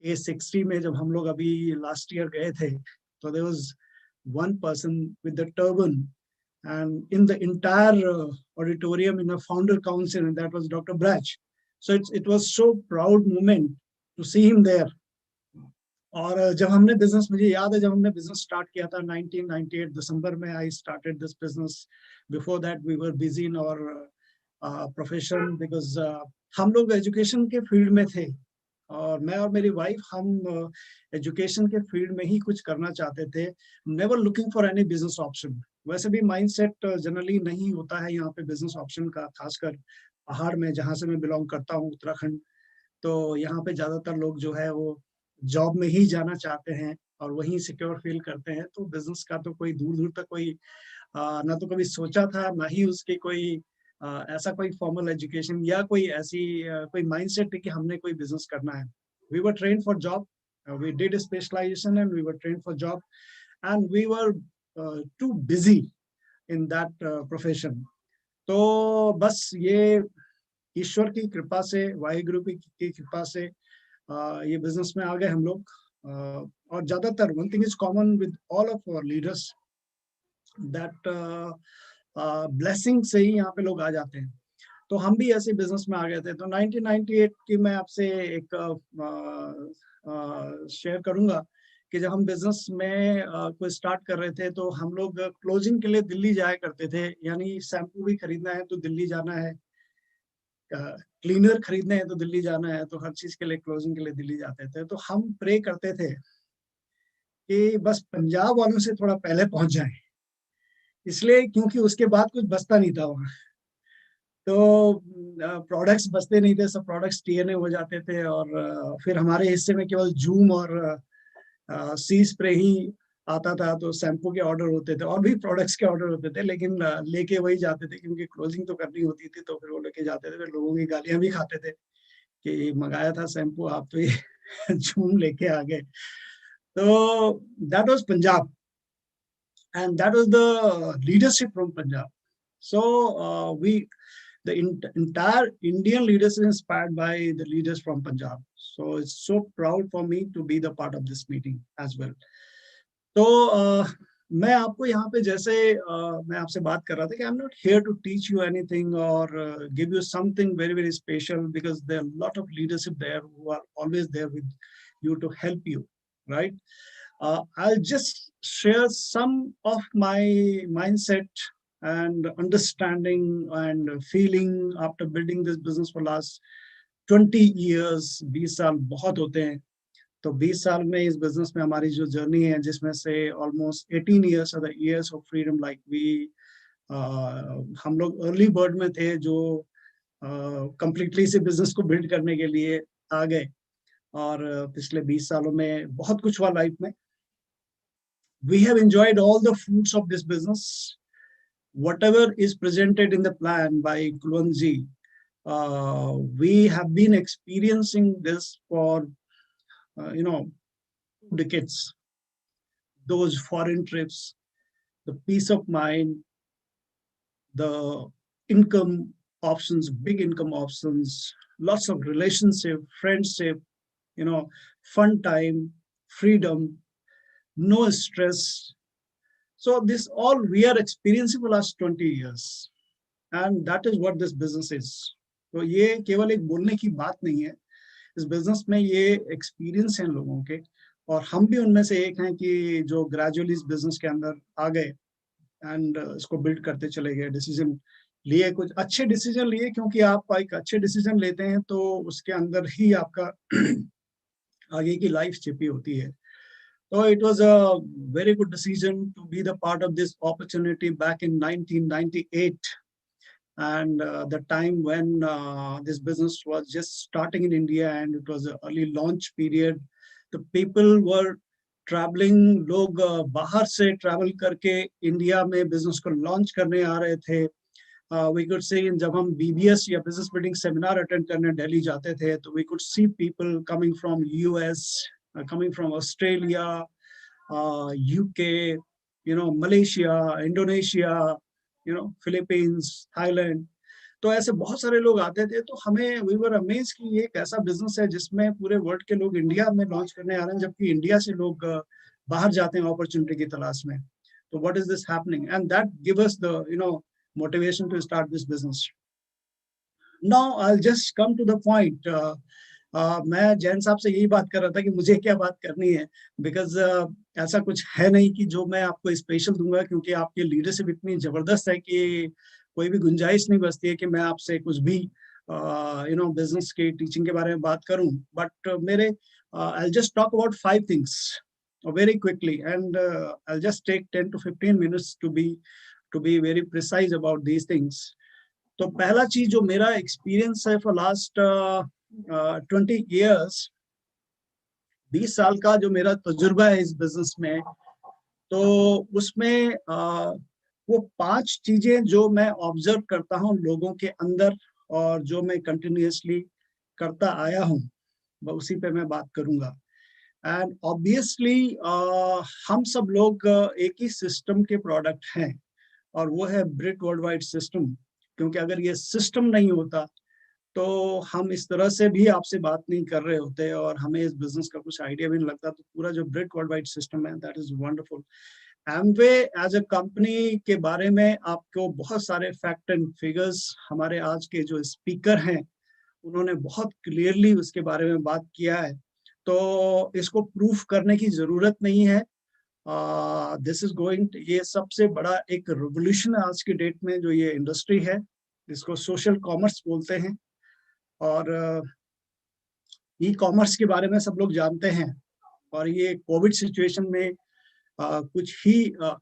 A60 में जब हम लोग अभी लास्ट ईयर गए थे, तो there was one person with the turban, and in the entire auditorium in a founder council, and that was Dr. Brach. So it was so proud moment to see him there. और जब हमने business, मुझे याद है जब हमने business start किया था 1998 दिसंबर में, I started this business. Before that we were busy in our profession, because हम लोग एजुकेशन के फील्ड में थे, और मैं और मेरी वाइफ हम एजुकेशन के फील्ड में ही कुछ करना चाहते थे. Never looking for any business option. वैसे भी माइंडसेट जनरली नहीं होता है यहाँ पे बिजनेस ऑप्शन का, खासकर पहाड़ में जहाँ से मैं बिलोंग करता हूँ, उत्तराखंड. तो यहाँ पे ज्यादातर लोग जो है वो जॉब में ही जाना चाहते हैं और वहीं सिक्योर फील करते हैं. तो बिजनेस का तो कोई दूर दूर तक कोई ना तो कभी सोचा था, ना ही उसकी कोई ऐसा कोई फॉर्मल एजुकेशन या कोई ऐसी कोई माइंडसेट है कि हमने कोई बिजनेस करना है. We were train for job, we did specialization and we were train for job, and we were too busy in that profession. तो बस ये ईश्वर की कृपा से, वाहिगुरु की कृपा से ये बिजनेस में आ गए हम लोग. और ज्यादातर one thing is common with all of our leaders, that blessing से ही यहाँ पे लोग आ जाते हैं. तो हम भी ऐसे बिजनेस में आ गए थे. तो 1998 की मैं आपसे एक शेयर करूंगा कि जब हम बिजनेस में कोई स्टार्ट कर रहे थे, तो हम लोग क्लोजिंग के लिए दिल्ली जाया करते थे. यानी शैम्पू भी खरीदना है तो दिल्ली जाना है, क्लीनर खरीदने हैं तो दिल्ली जाना है, तो हर चीज के लिए क्लोजिंग के लिए दिल्ली जाते थे. तो हम प्रे करते थे कि बस पंजाब वालों से थोड़ा पहले पहुंच जाए, इसलिए क्योंकि उसके बाद कुछ बचता नहीं था वहाँ. तो प्रोडक्ट्स बचते नहीं थे, सब प्रोडक्ट्स टीएनए हो जाते थे, और फिर हमारे हिस्से में केवल जूम और सी स्प्रे ही आता था. तो शैम्पू के ऑर्डर होते थे और भी प्रोडक्ट्स के ऑर्डर होते थे, लेकिन लेके वही जाते थे क्योंकि क्लोजिंग तो करनी होती थी. तो फिर वो लेके जाते थे, फिर लोगों की गालियां भी खाते थे कि मंगाया था शैम्पू, आप तो ये जूम लेके आ गए. तो that was Punjab, and that was the leadership from Punjab. So the entire Indian leaders is inspired by the leaders from Punjab. So it's so proud for me to be the part of this meeting as well. तो मैं आपको यहाँ पे जैसे मैं आपसे बात कर रहा था कि I am not here to teach you anything और give you something very very special, because there are lot of leadership there who are always there with you to help you, right? I'll just share some of my mindset and understanding and feeling after building this business for last 20 years. 20 साल बहुत होते हैं. तो 20 साल में इस business में हमारी जो जर्नी है, जिसमें से almost 18 years are the years of freedom. Like we हम लोग अर्ली बर्ड में थे जो कंप्लीटली इस बिजनेस को बिल्ड करने के लिए आ गए. और पिछले 20 सालों में बहुत कुछ हुआ लाइफ में. We have enjoyed all the fruits of this business. Whatever is presented in the plan by Kulwantji, we have been experiencing this for decades. Those foreign trips, the peace of mind, the income options, big income options, lots of relationship, friendship, fun time, freedom, no stress. So this all we are experiencing for last 20 years, and that is what this business is. तो ये केवल एक बोलने की बात नहीं है. इस बिजनेस में ये एक्सपीरियंस हैं लोगों के, और हम भी उनमें से एक हैं कि जो ग्रेजुअली इस बिजनेस के अंदर आ गए एंड इसको बिल्ड करते चले गए. डिसीजन लिए, कुछ अच्छे डिसीजन लिए, क्योंकि आप एक अच्छे डिसीजन लेते हैं तो उसके अंदर ही आपका आगे की लाइफ छिपी होती है. So it was a very good decision to be the part of this opportunity back in 1998, and the time when this business was just starting in India, and it was an early launch period. The people were traveling, लोग बाहर से travel करके India में business को launch करने आ रहे थे. We could see जब हम BBS या business building seminar attend करने दिल्ली जाते थे, तो we could see people coming from US, coming from Australia, UK, Malaysia, Indonesia, Philippines, Thailand. तो ऐसे बहुत सारे लोग आते थे, तो हमें वी वर अमेज्ड कि ये एक ऐसा बिजनेस है जिसमें पूरे वर्ल्ड के लोग इंडिया में लॉन्च करने आ रहे हैं, जबकि इंडिया से लोग बाहर जाते हैं अपॉर्चुनिटी की तलाश में। तो what is this happening, and that give us the motivation to start this business. Now I will just come to the point. मैं जैन साहब से यही बात कर रहा था कि मुझे क्या बात करनी है, बिकॉज ऐसा कुछ है नहीं कि जो मैं आपको स्पेशल दूंगा, क्योंकि आपकी लीडरशिप इतनी जबरदस्त है कि कोई भी गुंजाइश नहीं बचती है कि मैं आपसे कुछ भी बिजनेस के टीचिंग के बारे में बात करूं। बट मेरे I just talk about 5 things very quickly, and I'll just take 10 to 15 minutes to be very precise about these things. तो पहला चीज जो मेरा एक्सपीरियंस है फॉर लास्ट 20 years, 20 साल का जो मेरा तजुर्बा है इस बिजनेस में, तो उसमें वो 5 चीजें जो मैं ऑब्जर्व करता हूँ लोगों के अंदर और जो मैं कंटिन्यूअसली करता आया हूँ, उसी पे मैं बात करूंगा। एंड ऑब्वियसली हम सब लोग एक ही सिस्टम के प्रोडक्ट हैं, और वो है ब्रिट वर्ल्ड वाइड सिस्टम। क्योंकि अगर ये सिस्टम नहीं होता तो हम इस तरह से भी आपसे बात नहीं कर रहे होते, और हमें इस बिजनेस का कुछ आइडिया भी नहीं लगता। तो पूरा जो ब्रिट वर्ल्ड वाइड सिस्टम है, that is wonderful. Amway as a company के बारे में आपको बहुत सारे फैक्ट एंड फिगर्स हमारे आज के जो स्पीकर हैं उन्होंने बहुत क्लियरली उसके बारे में बात किया है, तो इसको प्रूफ करने की जरूरत नहीं है। दिस इज गोइंग, ये सबसे बड़ा एक रिवोल्यूशन है आज की डेट में जो ये इंडस्ट्री है, इसको सोशल कॉमर्स बोलते हैं। और ई कॉमर्स के बारे में सब लोग जानते हैं, और ये कोविड सिचुएशन में कुछ ही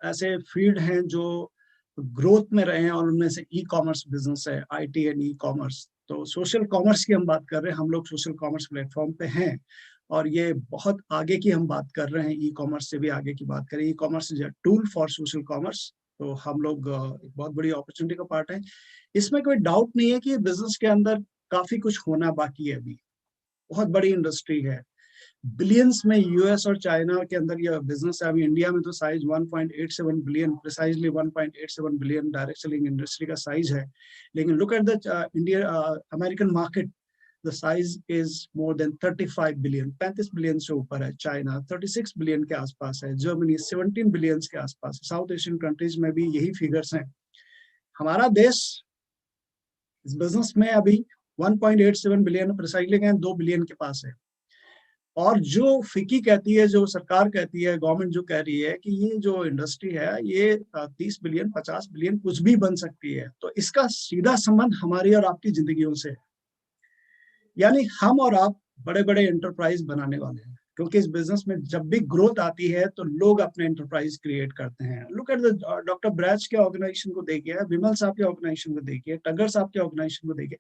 ऐसे फील्ड हैं जो ग्रोथ में रहे हैं, और उनमें से ई कॉमर्स बिजनेस है, आईटी एंड ई कॉमर्स। तो सोशल कॉमर्स की हम बात कर रहे हैं, हम लोग सोशल कॉमर्स प्लेटफॉर्म पे हैं, और ये बहुत आगे की हम बात कर रहे हैं, ई कॉमर्स से भी आगे की बात करें। E commerce is a tool for social commerce, तो हम लोग एक बहुत बड़ी अपॉर्चुनिटी का पार्ट है। इसमें कोई डाउट नहीं है कि बिजनेस के अंदर काफी कुछ होना बाकी है, अभी बहुत बड़ी इंडस्ट्री है, बिलियंस में यूएस और चाइना के अंदर ये बिजनेस है। अभी इंडिया में तो size 1.87 billion, precisely 1.87 billion direct selling industry का साइज है। लेकिन look at the India American market, the size is more than 35 billion, 35 billion से ऊपर है। चाइना 36 बिलियन के आसपास है, जर्मनी 17 बिलियन के आसपास है, साउथ एशियन कंट्रीज में भी यही फिगर्स हैं। हमारा देश इस बिजनेस में अभी 1.87 बिलियन, प्रिसाइजली 2 बिलियन के पास है। और जो फिकी कहती है, जो सरकार कहती है, गवर्नमेंट जो कह रही है कि ये जो इंडस्ट्री है ये 30 बिलियन 50 बिलियन कुछ भी बन सकती है, तो इसका सीधा संबंध हमारी और आपकी जिंदगियों से है। यानी हम और आप बड़े बड़े एंटरप्राइज बनाने वाले हैं, क्योंकि इस बिजनेस में जब भी ग्रोथ आती है तो लोग अपने एंटरप्राइज क्रिएट करते हैं। लुक एट द डॉक्टर ब्रैच के ऑर्गेनाइजेशन को देखिए, विमल साहब के ऑर्गेनाइजेशन को देखिए, टग्गर साहब के ऑर्गेनाइजेशन को देखिए।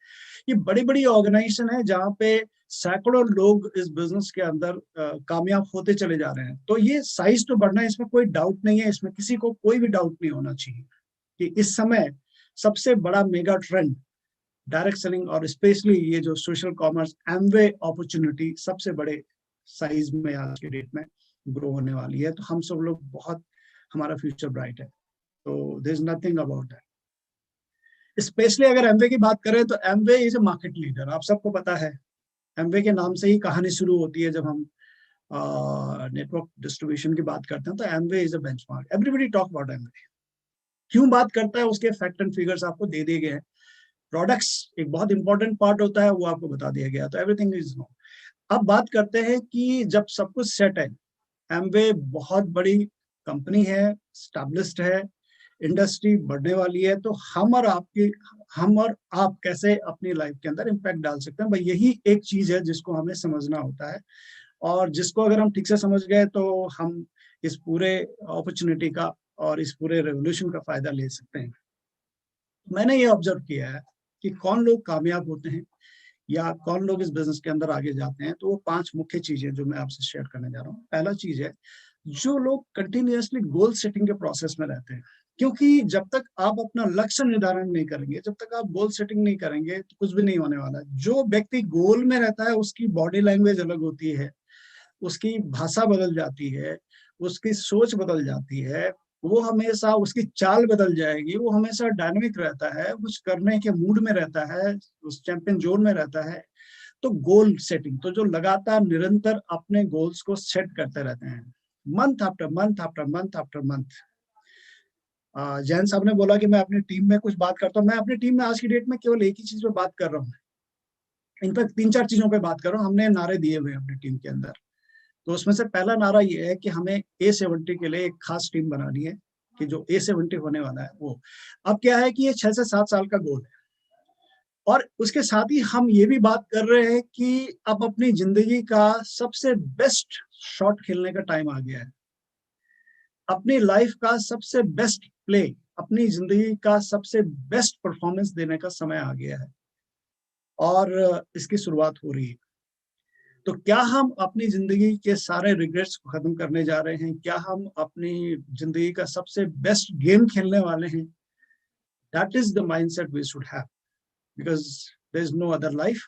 ये बड़ी बड़ी ऑर्गेनाइजेशन है जहाँ पे सैकड़ों लोग इस बिजनेस के अंदर कामयाब होते चले जा रहे हैं। तो ये साइज तो बढ़ना है, इसमें कोई डाउट नहीं है, इसमें किसी को कोई भी डाउट नहीं होना चाहिए कि इस समय सबसे बड़ा मेगा ट्रेंड डायरेक्ट सेलिंग, और स्पेशली ये जो सोशल कॉमर्स एमवे अपॉर्चुनिटी सबसे बड़े साइज में आज की डेट में ग्रो होने वाली है। तो हम सब लोग बहुत, हमारा फ्यूचर ब्राइट है, तो there is nothing about that. Specially अगर एमवे की बात करें तो Amway is a market leader, आप सबको पता है। एमवे के नाम से ही कहानी शुरू होती है। जब हम नेटवर्क डिस्ट्रीब्यूशन की बात करते हैं तो Amway is a benchmark, everybody talk about Amway. क्यों बात करता है, उसके फैक्ट एंड फिगर्स आपको दे दिए गए हैं। प्रोडक्ट्स एक बहुत इंपॉर्टेंट पार्ट होता है, वो आपको बता दिया गया, तो एवरीथिंग इज नो। अब बात करते हैं कि जब सब कुछ सेट है, एमवे बहुत बड़ी कंपनी है, स्टैब्लिश्ड है, इंडस्ट्री बढ़ने वाली है, तो हम और आप कैसे अपनी लाइफ के अंदर इम्पैक्ट डाल सकते हैं, भाई यही एक चीज है जिसको हमें समझना होता है। और जिसको अगर हम ठीक से समझ गए तो हम इस पूरे अपॉर्चुनिटी का और इस पूरे रेवोल्यूशन का फायदा ले सकते हैं। मैंने ये ऑब्जर्व किया है कि कौन लोग कामयाब होते हैं या कौन लोग इस बिजनेस के अंदर आगे जाते हैं, तो वो 5 मुख्य चीजें जो मैं आपसे शेयर करने जा रहा हूँ। पहला चीज है, जो लोग कंटिन्यूअसली गोल सेटिंग के प्रोसेस में रहते हैं। क्योंकि जब तक आप अपना लक्ष्य निर्धारण नहीं करेंगे, जब तक आप गोल सेटिंग नहीं करेंगे, तो कुछ भी नहीं होने वाला है। जो व्यक्ति गोल में रहता है उसकी बॉडी लैंग्वेज अलग होती है, उसकी भाषा बदल जाती है, उसकी सोच बदल जाती है, वो हमेशा उसकी चाल बदल जाएगी, वो हमेशा डायनामिक रहता है, कुछ करने के मूड में रहता है, उस चैंपियन जोन में रहता है। तो गोल सेटिंग, तो जो लगातार निरंतर अपने गोल्स को सेट करते रहते हैं, month after month after month after month. Jain साहब ने बोला कि मैं अपनी टीम में कुछ बात करता हूँ, मैं अपनी टीम में आज की डेट में केवल एक ही चीज पे बात कर रहा हूँ, इनफैक्ट 3-4 चीजों पे बात कर रहा हूँ। हमने नारे दिए हुए हैं अपनी टीम के अंदर। तो उसमें से पहला नारा ये है कि हमें A70 के लिए एक खास टीम बनानी है, कि जो A70 होने वाला है वो। अब क्या है कि ये 6 से 7 साल का गोल है, और उसके साथ ही हम ये भी बात कर रहे हैं कि अब अपनी जिंदगी का सबसे बेस्ट शॉट खेलने का टाइम आ गया है, अपनी लाइफ का सबसे बेस्ट प्ले, अपनी जिंदगी का सबसे बेस्ट परफॉर्मेंस देने का समय आ गया है, और इसकी शुरुआत हो रही है। तो क्या हम अपनी जिंदगी के सारे रिग्रेट्स को खत्म करने जा रहे हैं? क्या हम अपनी जिंदगी का सबसे बेस्ट गेम खेलने वाले हैं? That is the mindset we should have, because there is no other life.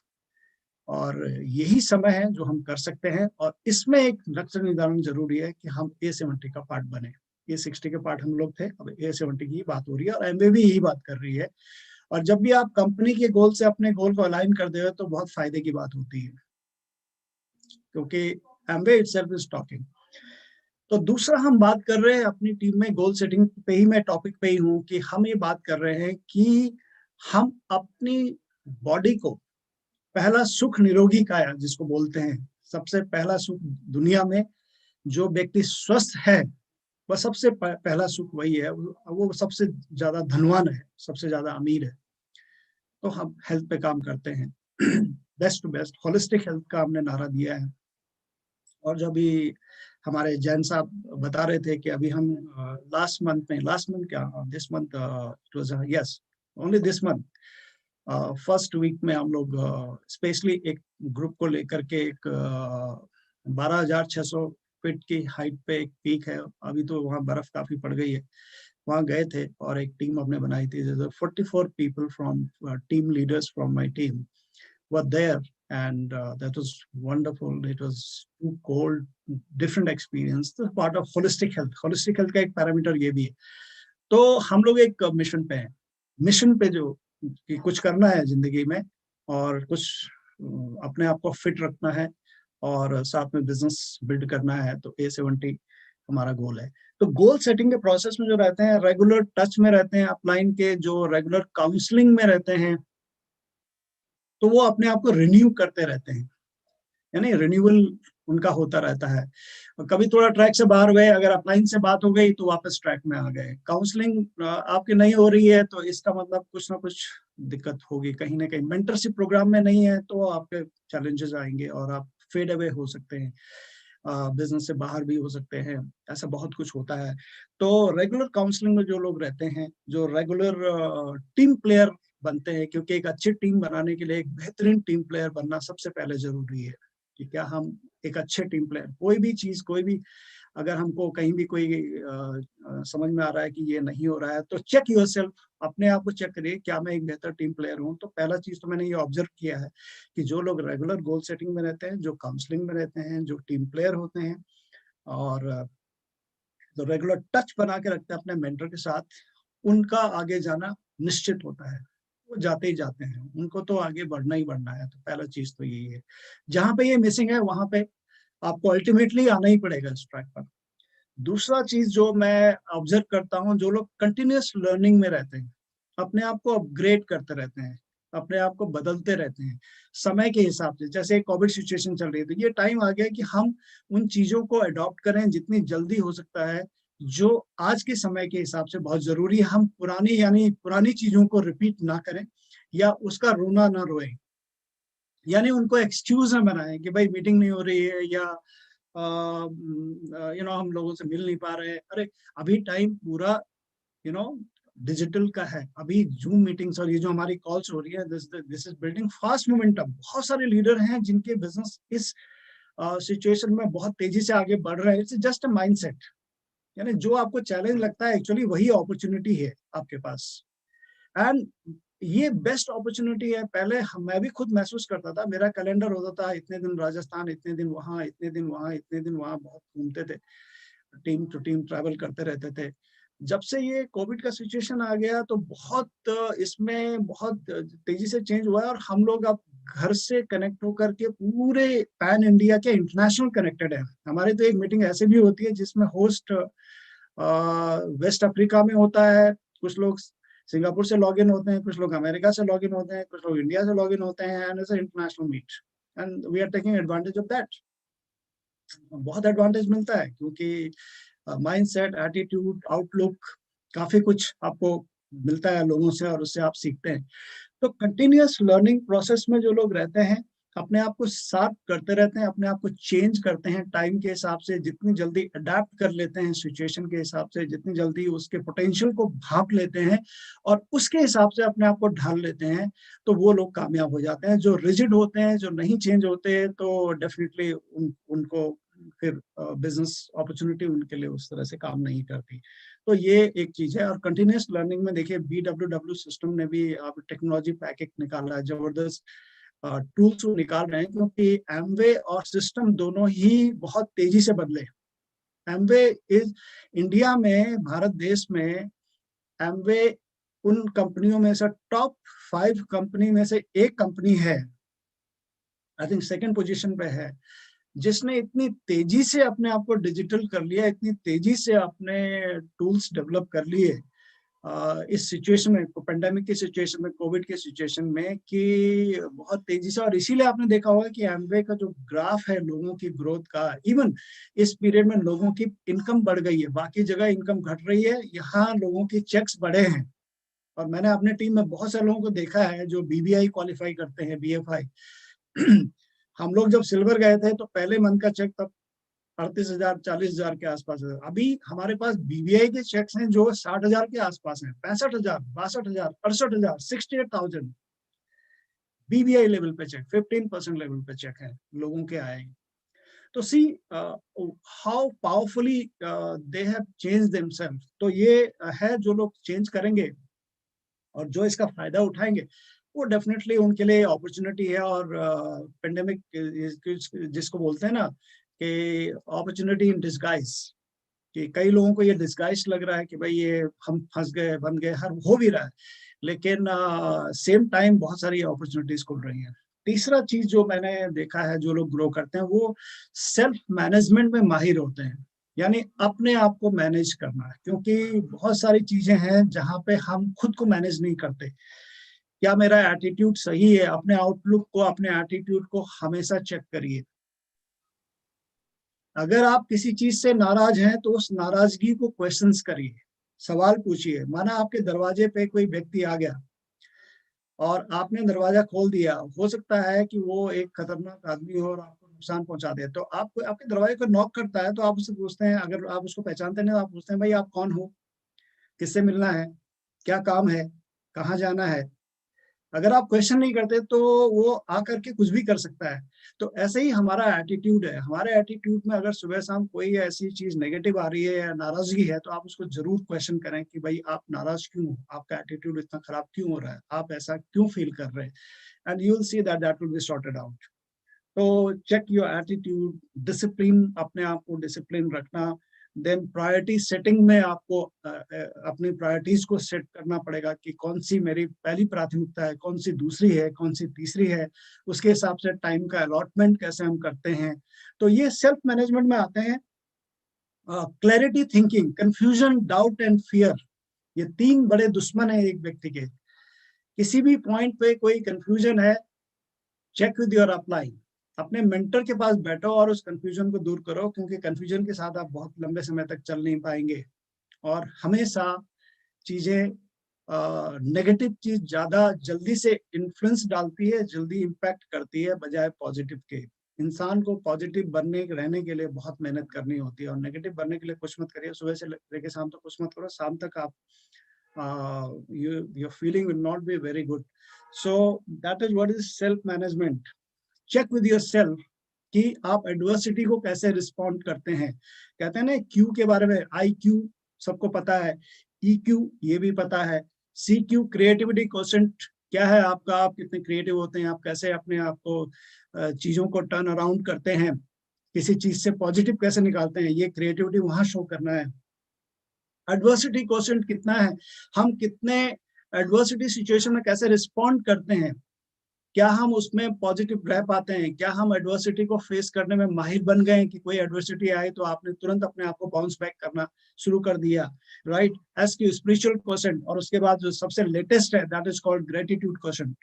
और यही समय है जो हम कर सकते हैं, और इसमें एक लक्ष्य निर्धारण जरूरी है कि हम A70 का पार्ट बने। A60 के पार्ट हम लोग थे, अब A70 की बात हो रही है, और एमवे भी यही बात कर रही है। और जब भी आप कंपनी के गोल से अपने गोल को अलाइन कर दे तो बहुत फायदे की बात होती है, क्योंकि एमवे इटसेल्फ इज टॉकिंग। तो दूसरा हम बात कर रहे हैं अपनी टीम में गोल सेटिंग पे ही, मैं टॉपिक पे ही हूँ, कि हम ये बात कर रहे हैं कि हम अपनी बॉडी को, पहला सुख निरोगी काया जिसको बोलते हैं, सबसे पहला सुख दुनिया में, जो व्यक्ति स्वस्थ है वह सबसे पहला सुख वही है, वो सबसे ज्यादा धनवान है, सबसे ज्यादा अमीर है। तो हम हेल्थ पे काम करते हैं, best to best holistic health का हमने नारा दिया है। और जो भी हमारे जैन साहब बता रहे थे कि अभी हम लास्ट मंथ क्या, this month it was, yes, only this month, first week में हम लोग स्पेशली एक ग्रुप को लेकर के एक 12,600 फीट की हाइट पे एक पीक है, अभी तो वहाँ बर्फ काफी पड़ गई है, वहाँ गए थे और एक टीम हमने बनाई थी। 44 people from team leaders from my team were there, and that was wonderful. It was too cold, different experience. तो part of holistic health, holistic health का एक पैरामीटर ये भी है। तो हम लोग एक मिशन पे हैं, मिशन पे जो कि कुछ करना है जिंदगी में, और कुछ अपने आप को फिट रखना है, और साथ में बिजनेस बिल्ड करना है। तो A70 हमारा गोल है। तो गोल सेटिंग के प्रोसेस में जो रहते हैं, रेगुलर टच में रहते हैं, अपलाइन के जो रेगुलर काउंसलिंग में रहते हैं, तो वो अपने आप को रिन्यू करते रहते हैं, यानी रिन्यूअल उनका होता रहता है। कभी थोड़ा ट्रैक से बाहर गए, अगर अपलाइन से बात हो गई तो वापस ट्रैक में आ गए। काउंसलिंग आपकी नहीं हो रही है तो इसका मतलब कुछ ना कुछ दिक्कत होगी, कहीं ना कहीं मेंटरशिप प्रोग्राम में नहीं है तो आपके चैलेंजेस आएंगे और आप फेड अवे हो सकते हैं, बिजनेस से बाहर भी हो सकते हैं, ऐसा बहुत कुछ होता है। तो रेगुलर काउंसलिंग में जो लोग रहते हैं, जो रेगुलर टीम प्लेयर बनते हैं, क्योंकि एक अच्छी टीम बनाने के लिए एक बेहतरीन टीम प्लेयर बनना सबसे पहले जरूरी है। कि क्या हम एक अच्छे टीम प्लेयर, कोई भी चीज, कोई भी, अगर हमको कहीं भी कोई समझ में आ रहा है कि ये नहीं हो रहा है, तो चेक योरसेल्फ, अपने आप को चेक करिए, क्या मैं एक बेहतर टीम प्लेयर हूँ। तो पहला चीज तो मैंने ये ऑब्जर्व किया है कि जो लोग रेगुलर गोल सेटिंग में रहते हैं, जो काउंसलिंग में रहते हैं, जो टीम प्लेयर होते हैं, और जो रेगुलर टच बना के रखते हैं अपने मेंटर के साथ, उनका आगे जाना निश्चित होता है। वो जाते ही जाते हैं, उनको तो आगे बढ़ना ही बढ़ना है। तो पहला चीज तो यही है। जहां पे ये मिसिंग है वहां पे आपको अल्टीमेटली आना ही पड़ेगा इस ट्रैक पर। दूसरा चीज जो मैं ऑब्जर्व करता हूँ, जो लोग कंटिन्यूअस लर्निंग में रहते हैं, अपने आप को अपग्रेड करते रहते हैं, अपने आप को बदलते रहते हैं समय के हिसाब से। जैसे कोविड सिचुएशन चल रही है, तो ये टाइम आ गया कि हम उन चीजों को अडॉप्ट करें जितनी जल्दी हो सकता है, जो आज के समय के हिसाब से बहुत जरूरी है। हम पुरानी, यानी पुरानी चीजों को रिपीट ना करें, या उसका रोना ना रोए, यानी उनको एक्सक्यूज ना बनाएं कि भाई मीटिंग नहीं हो रही है, या हम लोगों से मिल नहीं पा रहे हैं। अरे अभी टाइम पूरा यू नो डिजिटल का है, अभी जूम मीटिंग्स और ये जो हमारी कॉल्स हो रही है, this is building fast momentum. बहुत सारे लीडर हैं जिनके बिजनेस इस सिचुएशन में बहुत तेजी से आगे बढ़ रहे हैं। इट्स जस्ट अ माइंडसेट, यानी जो आपको चैलेंज लगता है एक्चुअली वही अपॉर्चुनिटी है आपके पास। एंड ये बेस्ट अपॉर्चुनिटी है। पहले मैं भी खुद महसूस करता था, मेरा कैलेंडर होता था इतने दिन राजस्थान, इतने दिन वहाँ, इतने दिन वहाँ, इतने दिन वहाँ, बहुत घूमते थे, टीम टू टीम ट्रैवल करते रहते थे। जब से ये कोविड का सिचुएशन आ गया तो इसमें बहुत तेजी से चेंज हुआ है, और हम लोग अब घर से कनेक्ट होकर के पूरे पैन इंडिया के इंटरनेशनल कनेक्टेड है। हमारी तो एक मीटिंग ऐसे भी होती है जिसमें होस्ट वेस्ट अफ्रीका में होता है, कुछ लोग सिंगापुर से लॉग इन होते हैं, कुछ लोग अमेरिका से लॉग इन होते हैं, कुछ लोग इंडिया से लॉग इन होते हैं, and it's international meet and we are taking advantage of that. बहुत एडवांटेज मिलता है क्योंकि माइंडसेट, एटीट्यूड, आउटलुक, काफी कुछ आपको मिलता है लोगों से, और उससे आप सीखते हैं। तो कंटिन्यूअस लर्निंग प्रोसेस में जो लोग रहते हैं, अपने आप को शार्प करते रहते हैं, अपने आप को चेंज करते हैं टाइम के हिसाब से, जितनी जल्दी अडेप्ट कर लेते हैं सिचुएशन के हिसाब से, जितनी जल्दी उसके पोटेंशियल को भाप लेते हैं और उसके हिसाब से अपने आप को ढाल लेते हैं, तो वो लोग कामयाब हो जाते हैं। जो रिजिड होते हैं, जो नहीं चेंज होते, तो डेफिनेटली उनको फिर बिजनेस अपॉर्चुनिटी उनके लिए उस तरह से काम नहीं करती। तो ये एक चीज है। और कंटिन्यूस लर्निंग में देखिए, BWW सिस्टम ने भी अब टेक्नोलॉजी पैकेज निकाला है, जबरदस्त टूल्स निकाल रहे हैं, क्योंकि एमवे और सिस्टम दोनों ही बहुत तेजी से बदले। एमवे इज इंडिया में, भारत देश में एमवे उन कंपनियों में से टॉप 5 कंपनी में से एक कंपनी है, आई थिंक सेकंड पोजीशन पे है, जिसने इतनी तेजी से अपने आप को डिजिटल कर लिया, इतनी तेजी से अपने टूल्स डेवलप कर लिए इस सिचुएशन में, पेंडेमिक की सिचुएशन में, कोविड के सिचुएशन में, कि बहुत तेजी से। और इसीलिए आपने देखा होगा कि एमवे का जो ग्राफ है लोगों की ग्रोथ का, इवन इस पीरियड में लोगों की इनकम बढ़ गई है, बाकी जगह इनकम घट रही है, यहाँ लोगों के चेक्स बढ़े हैं। और मैंने अपने टीम में बहुत सारे लोगों को देखा है जो BBI क्वालिफाई करते हैं, BFI। हम लोग जब सिल्वर गए थे तो पहले मंथ का चेक तब 38,000 40,000 के आसपास है। अभी हमारे पास BBI के चेक्स हैं जो 60,000 के आसपास हैं, 65,000, 62,000, 68,000, 68,000 BBI लेवल पे चेक, 15% लेवल पे चेक है लोगों के आए। तो see how powerfully they have change themselves. तो ये है, जो लोग चेंज करेंगे और जो इसका फायदा उठाएंगे, वो डेफिनेटली उनके लिए अपॉर्चुनिटी है। और पेंडेमिक जिसको बोलते हैं ना कि अपॉर्चुनिटी इन डिस्गाइज, कि कई लोगों को ये डिस्गाइज लग रहा है कि भाई ये हम फंस गए, बन गए, हर हो भी रहा है, लेकिन सेम टाइम बहुत सारी अपॉर्चुनिटीज खुल रही हैं। तीसरा चीज जो मैंने देखा है, जो लोग ग्रो करते हैं वो सेल्फ मैनेजमेंट में माहिर होते हैं, यानी अपने आप को मैनेज करना है, क्योंकि बहुत सारी चीजें हैं जहां पे हम खुद को मैनेज नहीं करते। क्या मेरा एटीट्यूड सही है? अपने आउटलुक को, अपने एटीट्यूड को हमेशा चेक करिए। अगर आप किसी चीज से नाराज हैं तो उस नाराजगी को क्वेश्चंस करिए, सवाल पूछिए। माना आपके दरवाजे पे कोई व्यक्ति आ गया और आपने दरवाजा खोल दिया, हो सकता है कि वो एक खतरनाक आदमी हो और आपको नुकसान पहुंचा दे, तो आपको आपके दरवाजे को नॉक करता है तो आप उससे पूछते हैं, अगर आप उसको पहचानते नहीं तो आप पूछते हैं, भाई आप कौन हो, किससे मिलना है, क्या काम है, कहाँ जाना है। अगर आप क्वेश्चन नहीं करते तो वो आकर के कुछ भी कर सकता है। तो ऐसे ही हमारा एटीट्यूड है, हमारे एटीट्यूड में अगर सुबह शाम कोई ऐसी चीज नेगेटिव आ रही है या नाराजगी है, तो आप उसको जरूर क्वेश्चन करें कि भाई आप नाराज क्यों हो, आपका एटीट्यूड इतना खराब क्यों हो रहा है, आप ऐसा क्यों फील कर रहे हैं, and you will see that that will be sorted out. तो चेक योर एटीट्यूड, डिसिप्लिन, अपने आप को डिसिप्लिन रखना। देन प्रायोरिटी सेटिंग में आपको अपनी प्रायोरिटीज को सेट करना पड़ेगा कि कौन सी मेरी पहली प्राथमिकता है, कौन सी दूसरी है, कौन सी तीसरी है। उसके हिसाब से टाइम का अलॉटमेंट कैसे हम करते हैं। तो ये सेल्फ मैनेजमेंट में आते हैं। Clarity thinking, confusion, doubt and fear, ये 3 बड़े दुश्मन है एक व्यक्ति के। किसी भी पॉइंट पे कोई कंफ्यूजन है, चेक विद योर अपलाइन, अपने मेंटर के पास बैठो और उस कंफ्यूजन को दूर करो, क्योंकि कंफ्यूजन के साथ आप बहुत लंबे समय तक चल नहीं पाएंगे। और हमेशा चीजें नेगेटिव चीज ज्यादा जल्दी से इन्फ्लुएंस डालती है, जल्दी इम्पैक्ट करती है, बजाय पॉजिटिव के। इंसान को पॉजिटिव बनने रहने के लिए बहुत मेहनत करनी होती है, और नेगेटिव बनने के लिए कुछ मत करिए। सुबह से लेके शाम तक कुछ मत करो, शाम तक आप your feeling will not be very good. So that is what is self management. Check with your self कि आप एडवर्सिटी को कैसे रिस्पॉन्ड करते हैं। कहते हैं ना क्यू के बारे में, IQ सबको पता है, EQ ये भी पता है, CQ क्रिएटिविटी क्वोशेंट क्या है आपका, आप कितने क्रिएटिव होते हैं, आप कैसे अपने आप को चीजों को टर्न अराउंड करते हैं, किसी चीज से पॉजिटिव कैसे निकालते हैं, ये क्रिएटिविटी वहां शो करना है। एडवर्सिटी क्वोशेंट कितना है, हम कितने एडवर्सिटी सिचुएशन में कैसे रिस्पॉन्ड करते हैं, क्या हम उसमें पॉजिटिव रह पाते हैं, क्या हम एडवर्सिटी को फेस करने में माहिर बन गए कि कोई एडवर्सिटी आई तो आपने तुरंत अपने आप को बाउंस बैक करना शुरू कर दिया, राइट। एस की स्पिरिचुअल क्वोशेंट, और उसके बाद जो सबसे लेटेस्ट है that is called gratitude quotient,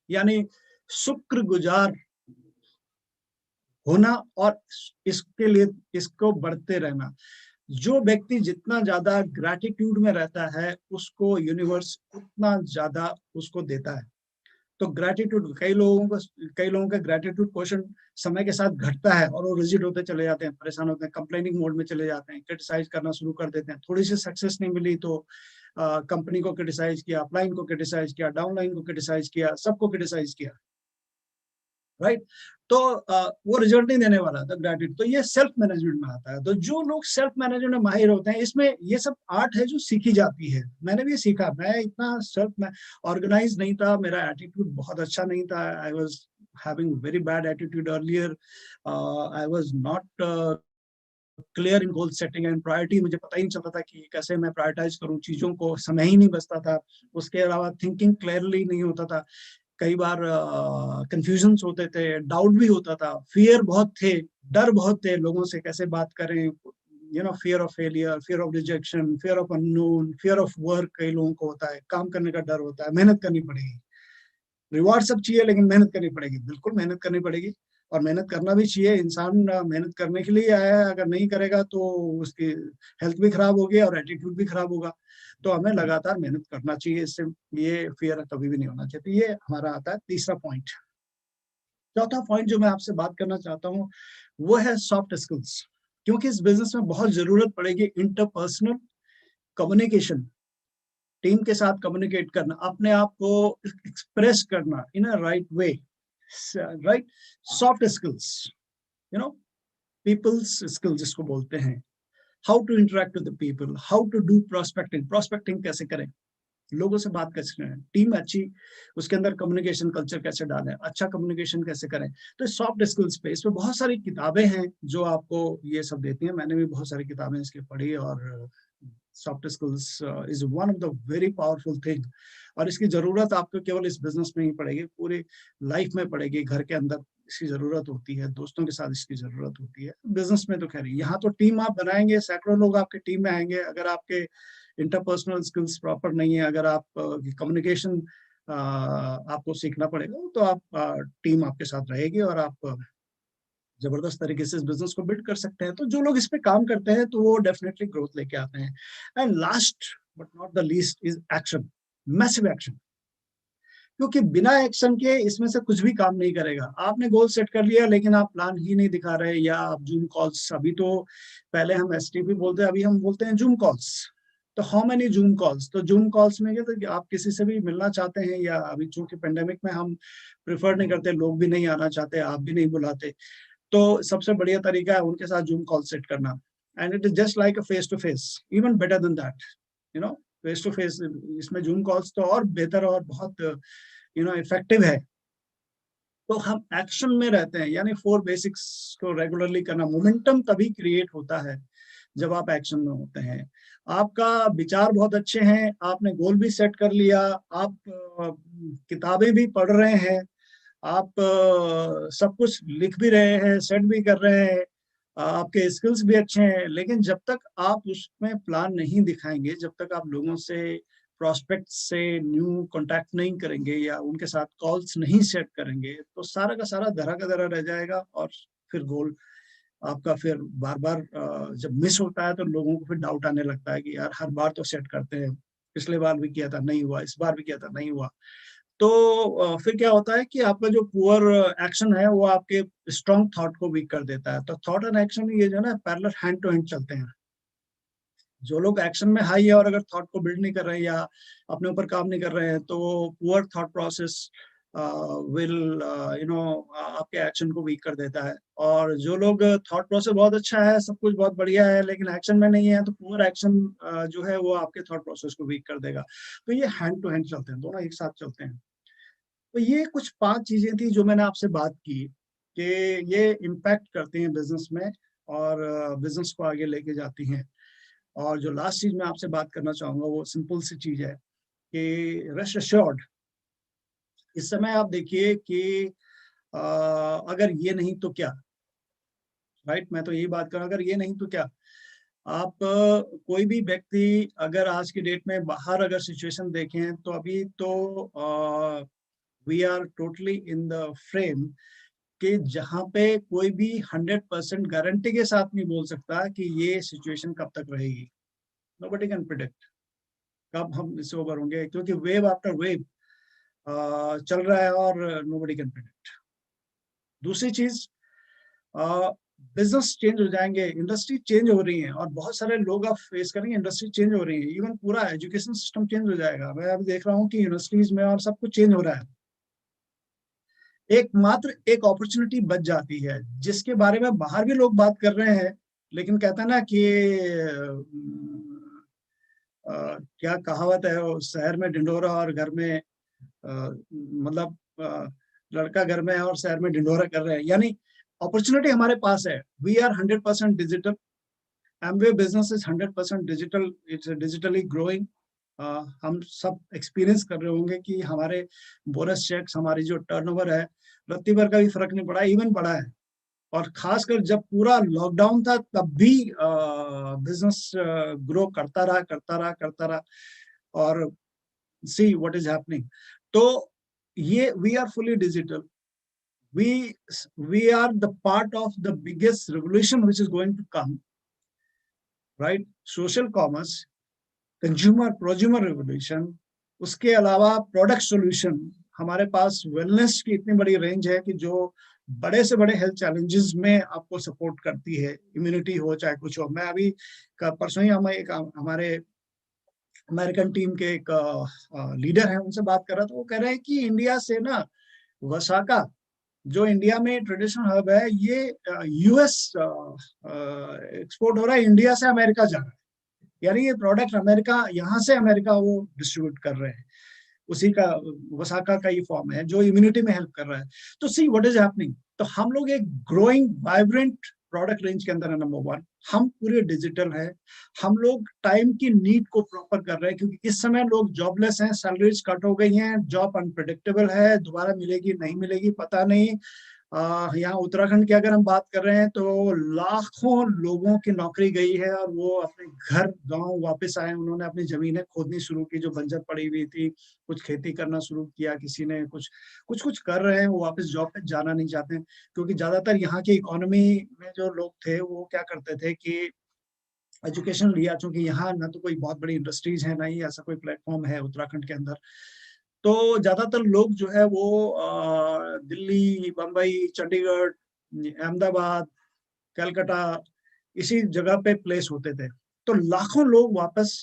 यानी शुक्रगुजार होना और इसके लिए इसको बढ़ते रहना। जो व्यक्ति जितना ज्यादा ग्रैटिट्यूड में रहता है उसको यूनिवर्स उतना ज्यादा उसको देता है। तो ग्रैटिट्यूड, कई लोगों का ग्रैटिट्यूड क्वेश्चन समय के साथ घटता है और वो रिजिड होते चले जाते हैं, परेशान होते हैं, कंप्लेनिंग मोड में चले जाते हैं, क्रिटिसाइज करना शुरू कर देते हैं। थोड़ी सी सक्सेस नहीं मिली तो कंपनी को क्रिटिसाइज किया, अपलाइन को क्रिटिसाइज किया, डाउनलाइन को क्रिटिसाइज किया, सबको क्रिटिसाइज किया, राइट। तो वो रिजल्ट नहीं देने वाला था ग्रेटिट्यूड। तो ये सेल्फ मैनेजमेंट में आता है। तो जो लोग सेल्फ मैनेजमेंट में माहिर होते हैं, इसमें ये सब आर्ट है जो सीखी जाती है। मैंने भी सीखा, मैं इतना सेल्फ में ऑर्गेनाइज नहीं था, मेरा एटीट्यूड बहुत अच्छा नहीं था, I was having very bad attitude earlier, I was not clear in goal setting and priority. मुझे पता ही नहीं चलता था कि कैसे मैं प्रायोरिटाइज करूं चीजों को, समय ही नहीं बचता था। उसके अलावा थिंकिंग क्लियरली नहीं होता था, कई बार कंफ्यूजन्स होते थे, डाउट भी होता था, फियर बहुत थे, डर बहुत थे, लोगों से कैसे बात करें, you know, fear of failure, fear of rejection, fear of unknown, fear of work. कई लोगों को होता है, काम करने का डर होता है, मेहनत करनी पड़ेगी, रिवॉर्ड सब चाहिए लेकिन मेहनत करनी पड़ेगी। बिल्कुल मेहनत करनी पड़ेगी, और मेहनत करना भी चाहिए। इंसान मेहनत करने के लिए आया है, अगर नहीं करेगा तो उसकी हेल्थ भी खराब होगी और एटीट्यूड भी खराब होगा। तो हमें लगातार मेहनत करना चाहिए, इससे ये फियर कभी भी नहीं होना चाहिए। तो ये हमारा आता है तीसरा पॉइंट। चौथा पॉइंट जो मैं आपसे बात करना चाहता हूँ वो है सॉफ्ट स्किल्स, क्योंकि इस बिजनेस में बहुत जरूरत पड़ेगी इंटरपर्सनल कम्युनिकेशन, टीम के साथ कम्युनिकेट करना, अपने आप को एक्सप्रेस करना in a right way, right. Soft skills, you know, peoples skills जिसको बोलते हैं, how to interact with the people, how to do prospecting, prospecting कैसे करें, लोगों से बात कैसे करें, टीम अच्छी, उसके अंदर कम्युनिकेशन कल्चर कैसे डालें, अच्छा कम्युनिकेशन कैसे करें। तो सॉफ्ट स्किल्स पे, इसमें बहुत सारी किताबें हैं जो आपको ये सब देती हैं। मैंने भी बहुत सारी किताबें इसके पढ़ी, और soft skills is one of the very powerful thing. और इसकी जरूरत आपको केवल इस बिजनेस में ही पड़ेगी, पूरी लाइफ में पड़ेगी। घर के अंदर इसकी जरूरत होती है, दोस्तों के साथ इसकी जरूरत होती है, बिजनेस में तो खैर। यहाँ तो टीम आप बनाएंगे, सैकड़ों लोग आपके टीम में आएंगे, अगर आपके इंटरपर्सनल स्किल्स प्रॉपर नहीं है, अगर आप कम्युनिकेशन आपको सीखना पड़ेगा, तो आप टीम आपके साथ रहेगी और आप जबरदस्त तरीके से इस बिजनेस को बिल्ड कर सकते हैं। तो जो लोग इस पे काम करते हैं तो वो डेफिनेटली ग्रोथ लेके आते हैं। And last but not the least is action, massive action. क्योंकि बिना एक्शन के इसमें से कुछ भी काम नहीं करेगा। आपने गोल सेट कर लिया लेकिन आप प्लान ही नहीं दिखा रहे, या आप जूम कॉल्स, अभी तो पहले हम एसटीपी बोलते हैं, अभी हम बोलते हैं जूम कॉल्स। तो हाउ मेनी जूम कॉल्स, तो जूम कॉल्स में क्या, तो आप किसी से भी मिलना चाहते हैं, या अभी चूंकि पेंडेमिक में हम प्रिफर नहीं करते, लोग भी नहीं आना चाहते, आप भी नहीं बुलाते, तो सबसे बढ़िया तरीका है उनके साथ जूम कॉल सेट करना। And it is just like a face to face, even better than that, you know, face to face. इसमें जूम कॉल्स तो और बेहतर और बहुत इफेक्टिव है। तो हम एक्शन में रहते हैं, यानी 4 बेसिक्स को रेगुलरली करना। मोमेंटम तभी क्रिएट होता है जब आप एक्शन में होते हैं। आपका विचार बहुत अच्छे हैं, आपने गोल भी सेट कर लिया, आप किताबें भी पढ़ रहे हैं, आप सब कुछ लिख भी रहे हैं, सेट भी कर रहे हैं, आपके स्किल्स भी अच्छे हैं, लेकिन जब तक आप उसमें प्लान नहीं दिखाएंगे, जब तक आप लोगों से, प्रोस्पेक्ट से न्यू कांटेक्ट नहीं करेंगे या उनके साथ कॉल्स नहीं सेट करेंगे, तो सारा का सारा धरा का धरा रह जाएगा। और फिर गोल आपका फिर बार बार जब मिस होता है तो लोगों को फिर डाउट आने लगता है कि यार हर बार तो सेट करते हैं, पिछले बार भी किया था नहीं हुआ, इस बार भी किया था नहीं हुआ। तो फिर क्या होता है कि आपका जो पुअर एक्शन है वो आपके स्ट्रॉन्ग थॉट को वीक कर देता है। तो थॉट एंड एक्शन ये जो है ना पैरेलल, हैंड टू हैंड चलते हैं। जो लोग एक्शन में हाई है और अगर थॉट को बिल्ड नहीं कर रहे हैं या अपने ऊपर काम नहीं कर रहे हैं, तो पुअर थॉट प्रोसेस विल आपके एक्शन को वीक कर देता है। और जो लोग थॉट प्रोसेस बहुत अच्छा है, सब कुछ बहुत बढ़िया है, लेकिन एक्शन में नहीं है, तो पुअर एक्शन जो है वो आपके थॉट प्रोसेस को वीक कर देगा। तो ये हैंड टू हैंड चलते हैं, दोनों एक साथ चलते हैं। तो ये कुछ 5 चीजें थी जो मैंने आपसे बात की कि ये इम्पैक्ट करती हैं बिजनेस में और बिजनेस को आगे लेके जाती हैं। और जो लास्ट चीज मैं आपसे बात करना चाहूंगा वो सिंपल सी चीज है कि रेस्ट अश्योर्ड, इस समय आप देखिए कि अगर ये नहीं तो क्या, राइट, मैं तो यही बात कर रहा हूँ, अगर ये नहीं तो क्या। आप कोई भी व्यक्ति अगर आज की डेट में बाहर अगर सिचुएशन देखें तो अभी तो we are totally in the frame कि जहाँ पे कोई भी 100% गारंटी के साथ नहीं बोल सकता कि ये सिचुएशन कब तक रहेगी। नोबडी कैन प्रिडिक्ट कब हम इससे ओवर होंगे, क्योंकि वेव आफ्टर वेव चल रहा है और नोबडी कैन प्रिडिक्ट। दूसरी चीज, बिजनेस चेंज हो जाएंगे, इंडस्ट्री चेंज हो रही है और बहुत सारे लोग आप फेस करेंगे, इंडस्ट्री चेंज हो रही है, इवन पूरा एजुकेशन सिस्टम चेंज हो जाएगा। मैं अभी देख रहा हूँ कि यूनिवर्सिटीज में और सब कुछ चेंज हो रहा है। एकमात्र एक अपॉर्चुनिटी बच जाती है जिसके बारे में बाहर भी लोग बात कर रहे हैं, लेकिन कहते हैं ना कि क्या कहावत है, वो शहर में ढिंढोरा और घर में मतलब लड़का घर में है और शहर में ढिंढोरा कर रहे हैं। यानी अपॉर्चुनिटी हमारे पास है। We are 100% digital, Amway business is 100% digital, it's digitally growing. हम सब एक्सपीरियंस कर रहे होंगे कि हमारे बोनस चेक्स, हमारी जो टर्नओवर है, रत्ती भर का भी फर्क नहीं पड़ा, इवन बढ़ा है। और खासकर जब पूरा लॉकडाउन था तब भी बिजनेस ग्रो करता रहा और सी व्हाट इज हैपनिंग। तो ये we are fully digital, we we are the part of the biggest revolution which is going to come, right? Social commerce, consumer prosumer revolution, उसके अलावा प्रोडक्ट सॉल्यूशन। हमारे पास wellness की इतनी बड़ी range है कि जो बड़े से बड़े हेल्थ चैलेंजेस में आपको सपोर्ट करती है, इम्यूनिटी हो चाहे कुछ हो। मैं अभी परसों ही हमारे अमेरिकन टीम के एक लीडर हैं, उनसे बात कर रहा था। वो कह रहे हैं कि इंडिया से ना वसाका, जो इंडिया में ट्रेडिशनल हब है, ये यूएस एक्सपोर्ट हो रहा है, इंडिया से अमेरिका जा रहा है। यानी ये प्रोडक्ट अमेरिका, यहाँ से अमेरिका वो डिस्ट्रीब्यूट कर रहे हैं। उसी का वसाका का ये फॉर्म है जो इम्यूनिटी में हेल्प कर रहा है। तो सी व्हाट इज हैपनिंग। तो हम लोग एक ग्रोइंग वाइब्रेंट प्रोडक्ट रेंज के अंदर है। नंबर वन, हम पूरे डिजिटल है। हम लोग टाइम की नीड को प्रॉपर कर रहे हैं, क्योंकि इस समय लोग जॉबलेस हैं, सैलरीज कट हो गई हैं, जॉब अनप्रिडिक्टेबल है, दोबारा मिलेगी नहीं मिलेगी पता नहीं। यहाँ उत्तराखंड की अगर हम बात कर रहे हैं तो लाखों लोगों की नौकरी गई है और वो अपने घर गांव वापस आए। उन्होंने अपनी जमीनें खोदनी शुरू की जो बंजर पड़ी हुई थी, कुछ खेती करना शुरू किया, किसी ने कुछ कर रहे हैं। वो वापस जॉब पे जाना नहीं चाहते हैं, क्योंकि ज्यादातर यहाँ की इकोनॉमी में जो लोग थे वो क्या करते थे कि एजुकेशन लिया, चूंकि यहाँ ना तो कोई बहुत बड़ी इंडस्ट्रीज है, ना ही ऐसा कोई प्लेटफॉर्म है उत्तराखंड के अंदर। तो ज्यादातर लोग जो है वो दिल्ली, बम्बई, चंडीगढ़, अहमदाबाद, कलकत्ता, इसी जगह पे प्लेस होते थे। तो लाखों लोग वापस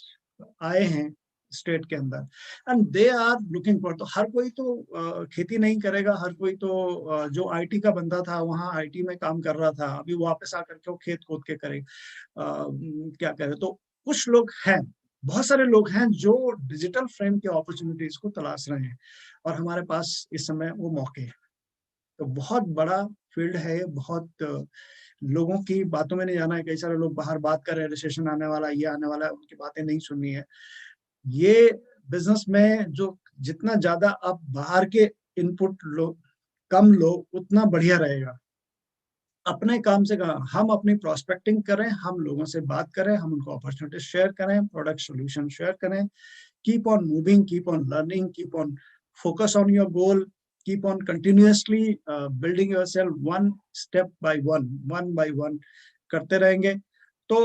आए हैं स्टेट के अंदर, and they are looking for. तो हर कोई तो खेती नहीं करेगा, हर कोई तो जो आईटी का बंदा था वहाँ आईटी में काम कर रहा था, अभी वापस आकर के वो खेत खोद के करे क्या करे। तो कुछ लोग हैं, बहुत सारे लोग हैं जो डिजिटल फ्रेम के अपॉर्चुनिटीज को तलाश रहे हैं, और हमारे पास इस समय वो मौके हैं। तो बहुत बड़ा फील्ड है ये, बहुत लोगों की बातों में नहीं जाना है। कई सारे लोग बाहर बात कर रहे हैं रिसेशन आने वाला, ये आने वाला है, उनकी बातें नहीं सुननी है। ये बिजनेस में जो जितना ज्यादा आप बाहर के इनपुट लो, कम लो, उतना बढ़िया रहेगा। अपने काम से कहा, हम अपनी प्रोस्पेक्टिंग करें, हम लोगों से बात करें, हम उनको अपॉर्चुनिटी शेयर करें, प्रोडक्ट सोल्यूशन शेयर करें। Keep on moving, keep on learning, keep on focus on your goal, keep on continuously building yourself one step by one करते रहेंगे तो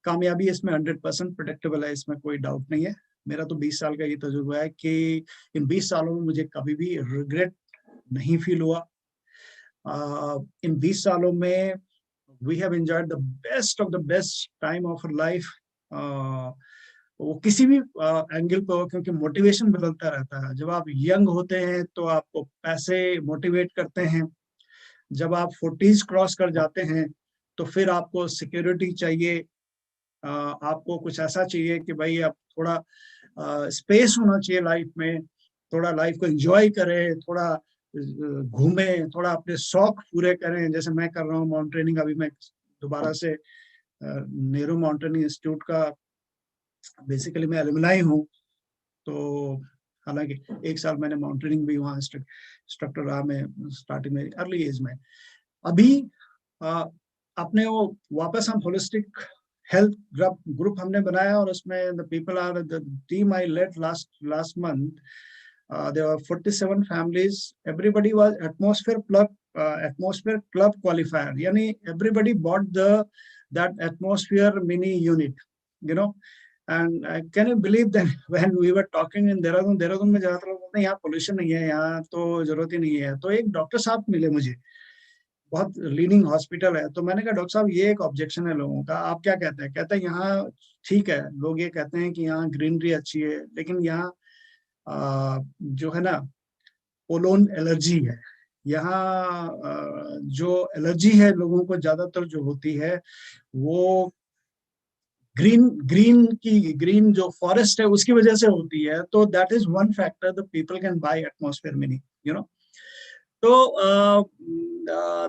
कामयाबी इसमें 100% प्रेडिक्टेबल है, इसमें कोई डाउट नहीं है। मेरा तो 20 साल का ये तजुर्बा है कि इन 20 सालों में मुझे कभी भी रिग्रेट नहीं फील हुआ। इन 20 सालों में we have enjoyed the best of the best time of life. वो किसी भी एंगल पे हो, क्योंकि मोटिवेशन बदलता रहता है। जब आप यंग होते हैं तो आपको पैसे मोटिवेट करते हैं, जब आप 40s क्रॉस कर जाते हैं तो फिर आपको सिक्योरिटी चाहिए, आपको कुछ ऐसा चाहिए कि भाई अब थोड़ा स्पेस होना चाहिए लाइफ में, थोड़ा लाइफ को एंजॉय करें, थोड़ा घूमें, थोड़ा अपने शौक पूरे करें। जैसे मैं कर रहा हूँ माउंटेनिंग, अभी मैं दोबारा से नेहरू माउंटेनियरिंग इंस्टीट्यूट का बेसिकली मैं एलुमनाई हूँ। तो हालांकि 1 साल मैंने माउंटेनिंग भी वहाँ इंस्ट्रक्टर रहा मैं स्टार्टिंग में, अर्ली एज में। अभी अपने वो वापस हम होलिस्टिक हेल्थ ग्रुप हमने बनाया, और उसमें the people are the team I led last month, there were 47 families. Everybody was atmosphere club qualifier, yani everybody bought that atmosphere mini unit, you know. And can you believe that when we were talking in Dehradun में ज्यादातर लोग बोलते हैं यहाँ pollution नहीं है, यहाँ तो जरूरत ही नहीं है। तो एक डॉक्टर साहब मिले मुझे, बहुत लीडिंग हॉस्पिटल है। तो मैंने कहा डॉक्टर साहब ये एक ऑब्जेक्शन है लोगों का, आप क्या कहते हैं? कहते हैं यहाँ ठीक है, लोग ये कहते हैं कि यहाँ ग्रीनरी अच्छी है, लेकिन यहाँ जो है ना पोलोन एलर्जी है। यहाँ जो एलर्जी है लोगों को ज्यादातर जो होती है वो ग्रीन जो फॉरेस्ट है उसकी वजह से होती है। तो that is one factor the people can buy atmosphere mini, you know. तो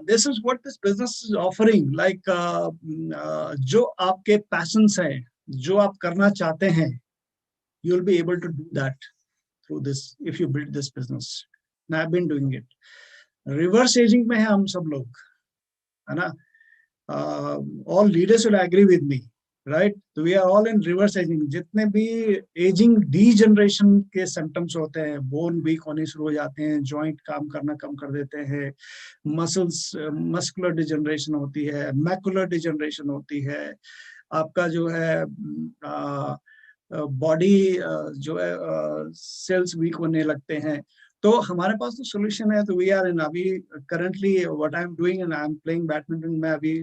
this is what this business is offering, like जो आपके पैशंस हैं, जो आप करना चाहते हैं, you will be able to do that through this if you build this business. And I've been doing it. Reverse aging में है हम सब लोग, है ना? All leaders will agree with me, right? So we are all in reverse aging. जितने भी aging degeneration के symptoms होते हैं, bone weak होने शुरू हो जाते हैं, joint काम करना कम कर देते हैं, muscular degeneration होती है, macular degeneration होती है, आपका जो है बॉडी जो है सेल्स वीक होने लगते हैं। तो हमारे पास तो सोल्यूशन है। तो वी आर इन अभी currently what I am doing, and I am playing badminton. मैं अभी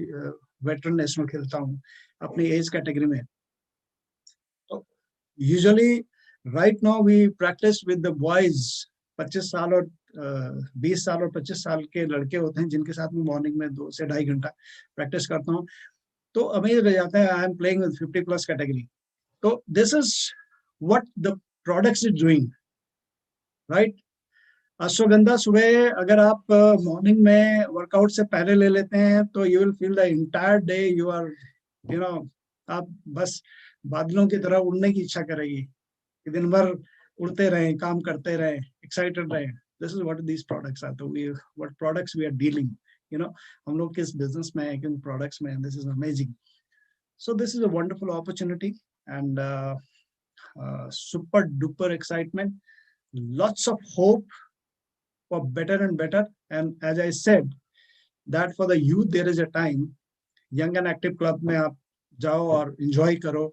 वेटरन नेशनल खेलता हूँ अपनी एज कैटेगरी में। तो usually right now we practice with the boys. 25 साल और 20 साल और 25 साल के लड़के होते हैं जिनके साथ मैं मॉर्निंग में 2 से 2.5 घंटा प्रैक्टिस करता हूँ। तो अमेज रह जाता है। I am playing with 50+ category. So this is what the products is doing, right? Ashwagandha सुबह अगर आप मॉर्निंग में वर्कआउट से पहले ले लेते हैं तो you will feel the entire day you are, you know, आप बस बादलों की तरह उड़ने की इच्छा करेगी कि दिन भर उड़ते रहें, काम करते रहें, एक्साइटेड रहें। This is what these products are. तो what products we are dealing, you know, हम लोग किस बिजनेस में हैं, किन प्रोडक्ट्स में हैं। This is amazing. So this is a wonderful opportunity and super duper excitement, lots of hope for better and better. And as I said that for the youth there is a time, young and active club में आप जाओ और enjoy करो।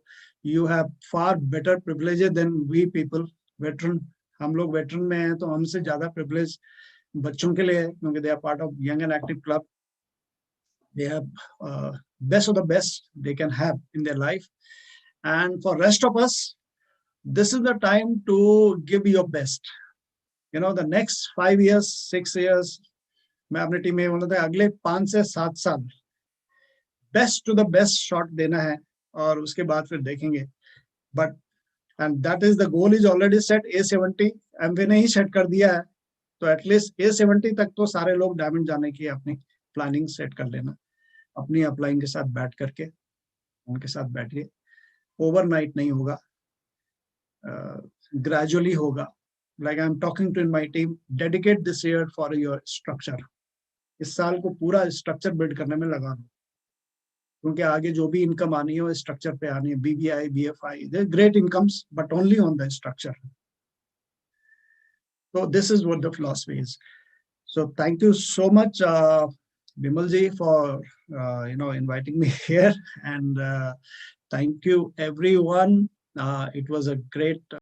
You have far better privileges than we people veteran। हम लोग veteran में हैं तो हमसे ज्यादा privilege बच्चों के लिए है, क्योंकि they are part of young and active club। They have best of the best they can have in their life, and for rest of us this is the time to give your best, you know, the next 5 years 6 years मैं अपनी team में बोलता था अगले 5 से 7 साल best to the best shot देना है, और उसके बाद फिर देखेंगे। But and that is the goal is already set. A70 Amway ने ही सेट कर दिया है, तो एटलीस्ट A70 तक तो सारे लोग डायमंड जाने की अपनी प्लानिंग सेट कर लेना। अपनी अपलाइन के साथ बैठ करके उनके साथ बैठिए। ओवरनाइट नहीं होगा, ग्रेजुअली होगा। Like I am talking to in my team, dedicate this year for your structure. इस साल को पूरा स्ट्रक्चर बिल्ड करने में लगा दो, क्योंकि आगे जो भी इनकम आनी है वो स्ट्रक्चर पे आनी है। BBI, BFI, they great incomes but only on the structure. So this is what the philosophy is. So thank you so much, Bimal ji, for inviting me here, and thank you everyone. It was a great